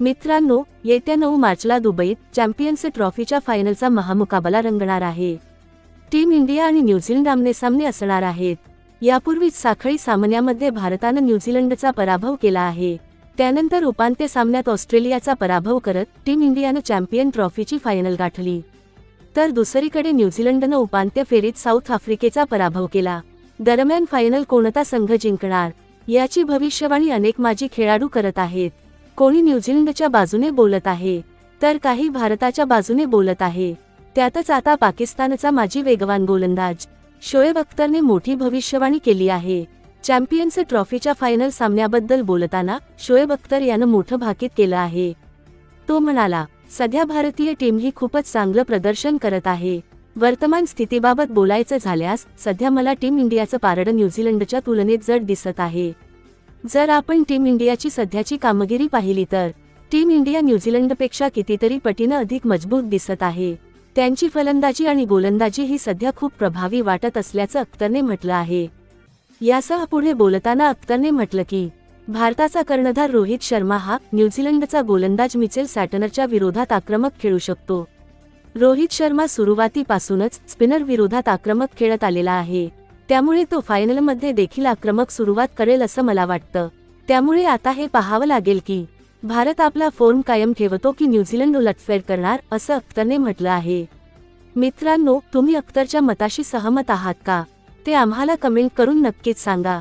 मित्रांनो, येत्या 9 मार्चला दुबईत चॅम्पियन्स ट्रॉफीच्या फायनलचा महामुकाबला रंगणार आहे. टीम इंडिया आणि न्यूझीलंड आमने-सामने असणार आहेत. यापूर्वीच साखळी सामन्यामध्ये भारतानं न्यूझीलंडचा पराभव केला आहे. त्यानंतर उपांत्य सामन्यात ऑस्ट्रेलियाचा पराभव करत टीम इंडियानं चॅम्पियन ट्रॉफीची फायनल गाठली. तर दुसरीकडे न्यूझीलंडनं उपांत्य फेरीत साऊथ आफ्रिकेचा पराभव केला. दरम्यान फायनल कोणता संघ जिंकणार याची भविष्यवाणी अनेक माजी खेळाडू करत आहेत. कोणी न्यूझीलंडच्या बाजूने बोलत आहे, तर काही भारताच्या बाजूने बोलत आहे. त्यातच आता पाकिस्तानचा माजी वेगवान गोलंदाज शोएब अख्तरने मोठी भविष्यवाणी केली आहे. चॅम्पियन्स ट्रॉफीच्या फायनल सामन्याबद्दल बोलताना शोएब अख्तर यानं मोठं भाकीत केलं आहे. तो म्हणाला, सध्या भारतीय टीम ही खूपच चांगलं प्रदर्शन करत आहे. वर्तमान स्थितीबाबत बोलायचं झाल्यास सध्या मला टीम इंडियाचं पारडं न्यूझीलंडच्या तुलनेत जड दिसत आहे. जर आपण टीम इंडियाची सध्याची कामगिरी पाहिली तर टीम इंडिया न्यूझीलंडपेक्षा कितीतरी पटीनं अधिक मजबूत दिसत आहे. त्यांची फलंदाजी आणि गोलंदाजी ही सध्या खूप प्रभावी वाटत असल्याचं अख्तरने म्हटलं आहे. यासह पुढे बोलताना अख्तरने म्हटलं की भारताचा कर्णधार रोहित शर्मा हा न्यूझीलंडचा गोलंदाज मिचेल सॅटनरच्या विरोधात आक्रमक खेळू शकतो. रोहित शर्मा सुरुवातीपासूनच स्पिनर विरोधात आक्रमक खेळत आलेला आहे. त्यामुळे तो फायनलमध्ये देखील आक्रमक सुरुवात करेल असं मला वाटतं. त्यामुळे आता हे पाहावं लागेल की भारत आपला फॉर्म कायम ठेवतो की न्यूझीलंड उलटफेर करणार, असं अख्तरने म्हटलं आहे. मित्रांनो, तुम्ही अख्तरच्या मताशी सहमत आहात का? ते आम्हाला कमेंट करून नक्कीच सांगा.